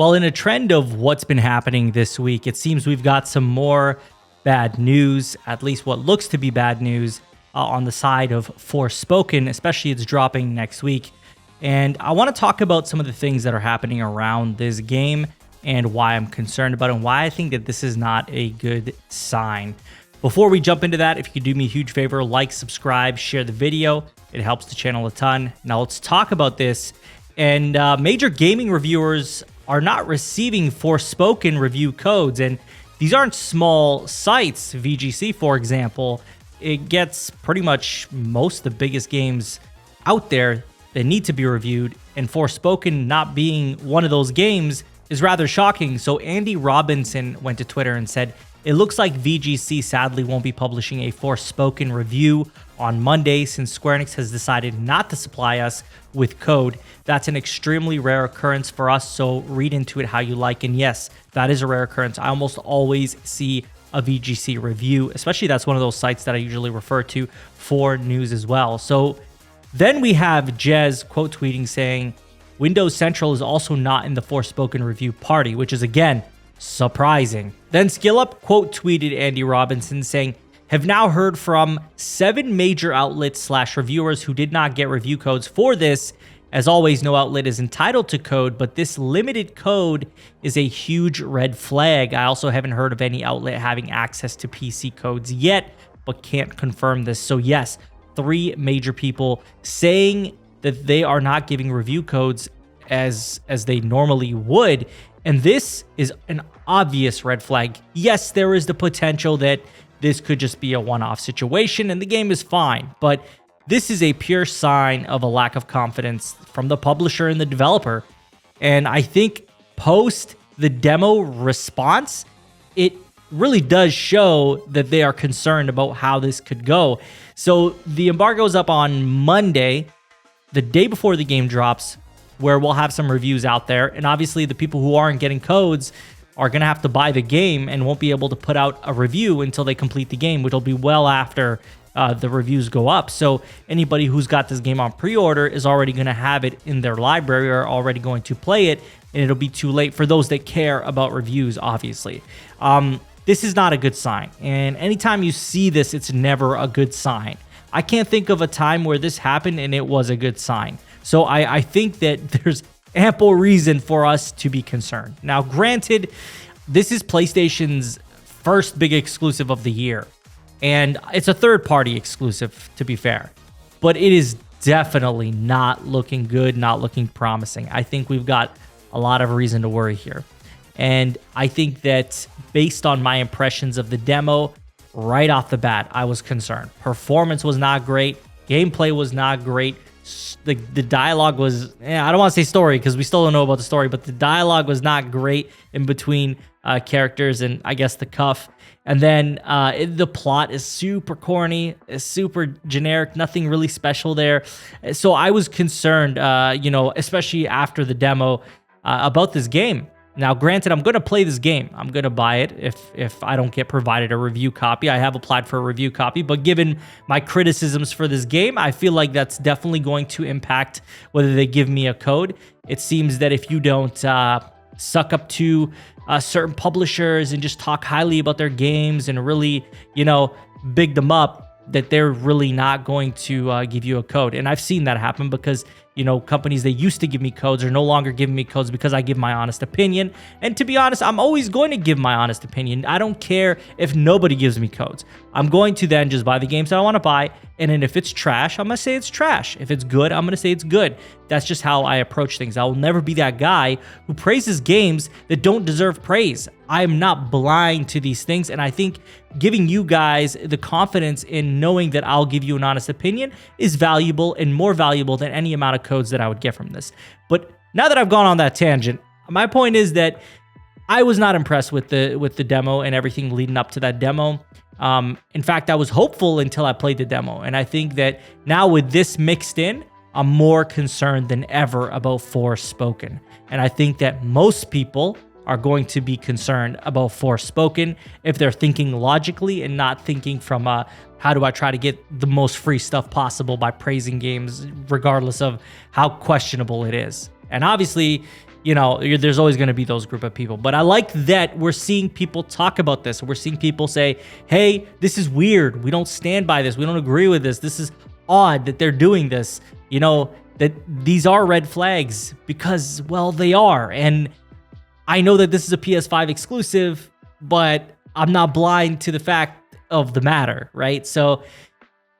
Well, in a trend of what's been happening this week, it seems we've got some more bad news, at least what looks to be bad news, on the side of Forspoken, especially it's dropping next week. And I want to talk about some of the things that are happening around this game and why I'm concerned about it and why I think that this is not a good sign. Before we jump into that, if you could do me a huge favor, like, subscribe, share the video. It helps the channel a ton. Now let's talk about this. And major gaming reviewers are not receiving Forspoken review codes. And these aren't small sites. VGC, for example, it gets pretty much most of the biggest games out there that need to be reviewed. And Forspoken not being one of those games is rather shocking. So Andy Robinson went to Twitter and said, "It looks like VGC sadly won't be publishing a Forspoken review on Monday since Square Enix has decided not to supply us with code. That's an extremely rare occurrence for us, so read into it how you like." And yes, that is a rare occurrence. I almost always see a VGC review, especially that's one of those sites that I usually refer to for news as well. So then we have Jez quote tweeting saying, "Windows Central is also not in the Forspoken review party," which is again surprising. Then SkillUp quote tweeted Andy Robinson saying, "Have now heard from 7 major outlets / reviewers who did not get review codes for this. As always, no outlet is entitled to code, but this limited code is a huge red flag. I also haven't heard of any outlet having access to PC codes yet, but can't confirm this." So yes, 3 major people saying that they are not giving review codes as they normally would. And this is an obvious red flag. Yes, there is the potential that this could just be a one-off situation and the game is fine, but this is a pure sign of a lack of confidence from the publisher and the developer. And I think post the demo response, it really does show that they are concerned about how this could go. So the embargo is up on Monday, the day before the game drops, where we'll have some reviews out there. And obviously the people who aren't getting codes are going to have to buy the game and won't be able to put out a review until they complete the game, which will be well after the reviews go up. So anybody who's got this game on pre-order is already going to have it in their library or already going to play it, and it'll be too late for those that care about reviews, obviously. This is not a good sign. And anytime you see this, it's never a good sign. I can't think of a time where this happened and it was a good sign. So I think that there's ample reason for us to be concerned. Now, granted, this is PlayStation's first big exclusive of the year, and it's a third-party exclusive, to be fair, but it is definitely not looking good, not looking promising. I think we've got a lot of reason to worry here. And I think that based on my impressions of the demo, right off the bat, I was concerned. Performance was not great. Gameplay was not great. The dialogue was, I don't want to say story because we still don't know about the story, but the dialogue was not great in between characters and I guess the cuff. And then the plot is super corny, is super generic, nothing really special there. So I was concerned, especially after the demo about this game. Now, granted, I'm going to play this game. I'm going to buy it if I don't get provided a review copy. I have applied for a review copy, but given my criticisms for this game, I feel like that's definitely going to impact whether they give me a code. It seems that if you don't suck up to certain publishers and just talk highly about their games and really, big them up, that they're really not going to give you a code. And I've seen that happen because, companies that used to give me codes are no longer giving me codes because I give my honest opinion. And to be honest, I'm always going to give my honest opinion. I don't care if nobody gives me codes. I'm going to then just buy the games that I want to buy. And then if it's trash, I'm going to say it's trash. If it's good, I'm going to say it's good. That's just how I approach things. I will never be that guy who praises games that don't deserve praise. I am not blind to these things. And I think giving you guys the confidence in knowing that I'll give you an honest opinion is valuable and more valuable than any amount of codes that I would get from this. But now that I've gone on that tangent, my point is that I was not impressed with the demo and everything leading up to that demo. In fact, I was hopeful until I played the demo. And I think that now with this mixed in, I'm more concerned than ever about Forspoken. And I think that most people are going to be concerned about Forspoken if they're thinking logically and not thinking from how do I try to get the most free stuff possible by praising games regardless of how questionable it is. And obviously, you know, there's always going to be those group of people. But I like that we're seeing people talk about this. We're seeing people say, hey, this is weird. We don't stand by this. We don't agree with this. This is odd that they're doing this. You know, that these are red flags because, well, they are. And I know that this is a PS5 exclusive, but I'm not blind to the fact of the matter, right? So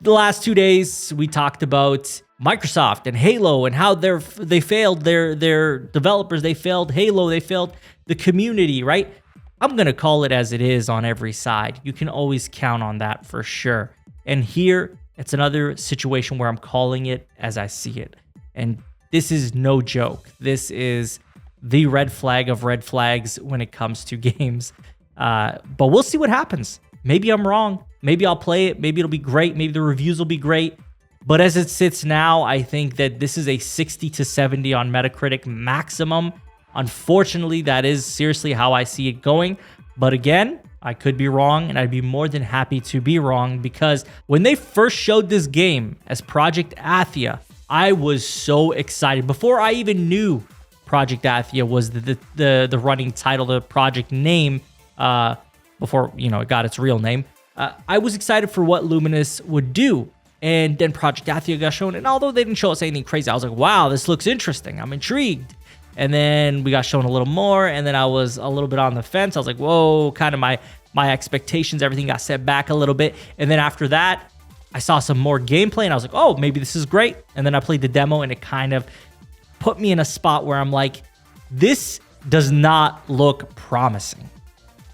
the last 2 days, we talked about Microsoft and Halo and how they failed their developers. They failed Halo. They failed the community, right? I'm going to call it as it is on every side. You can always count on that for sure. And here, it's another situation where I'm calling it as I see it. And this is no joke. This is the red flag of red flags when it comes to games. But we'll see what happens. Maybe I'm wrong. Maybe I'll play it. Maybe it'll be great. Maybe the reviews will be great. But as it sits now, I think that this is a 60 to 70 on Metacritic maximum. Unfortunately, that is seriously how I see it going. But again, I could be wrong, and I'd be more than happy to be wrong, because when they first showed this game as Project Athia, I was so excited. Before I even knew Project Athia was the running title, the project name, before, you know, it got its real name, I was excited for what Luminous would do. And then Project Athia got shown, and although they didn't show us anything crazy, I was like, wow, this looks interesting. I'm intrigued. And then we got shown a little more, and then I was a little bit on the fence. I was like, whoa, kind of my expectations, everything got set back a little bit. And then after that, I saw some more gameplay, and I was like, oh, maybe this is great. And then I played the demo, and it kind of put me in a spot where I'm like, this does not look promising.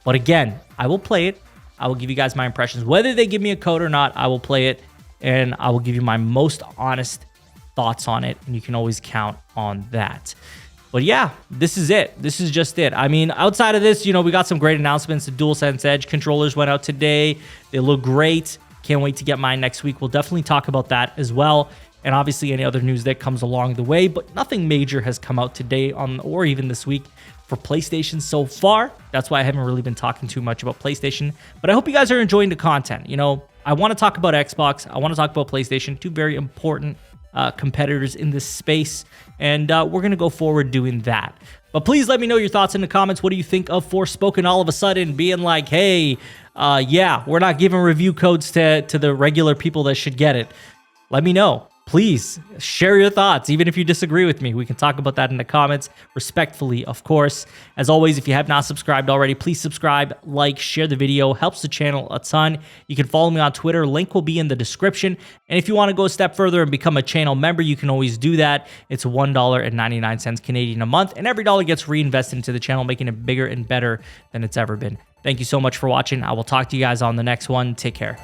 But again, I will play it. I will give you guys my impressions. Whether they give me a code or not, I will play it, and I will give you my most honest thoughts on it, and you can always count on that. But yeah, this is it. This is just it. I mean, outside of this, you know, we got some great announcements. The DualSense Edge controllers went out today. They look great. Can't wait to get mine next week. We'll definitely talk about that as well. And obviously any other news that comes along the way, but nothing major has come out today or even this week for PlayStation so far. That's why I haven't really been talking too much about PlayStation, but I hope you guys are enjoying the content. You know, I want to talk about Xbox. I want to talk about PlayStation, two very important competitors in this space, and we're going to go forward doing that. But please let me know your thoughts in the comments. What do you think of Forspoken all of a sudden being like, hey, yeah, we're not giving review codes to the regular people that should get it? Let me know. Please share your thoughts, even if you disagree with me. We can talk about that in the comments, respectfully, of course. As always, if you have not subscribed already, please subscribe, like, share the video. Helps the channel a ton. You can follow me on Twitter. Link will be in the description. And if you want to go a step further and become a channel member, you can always do that. It's $1.99 Canadian a month, and every dollar gets reinvested into the channel, making it bigger and better than it's ever been. Thank you so much for watching. I will talk to you guys on the next one. Take care.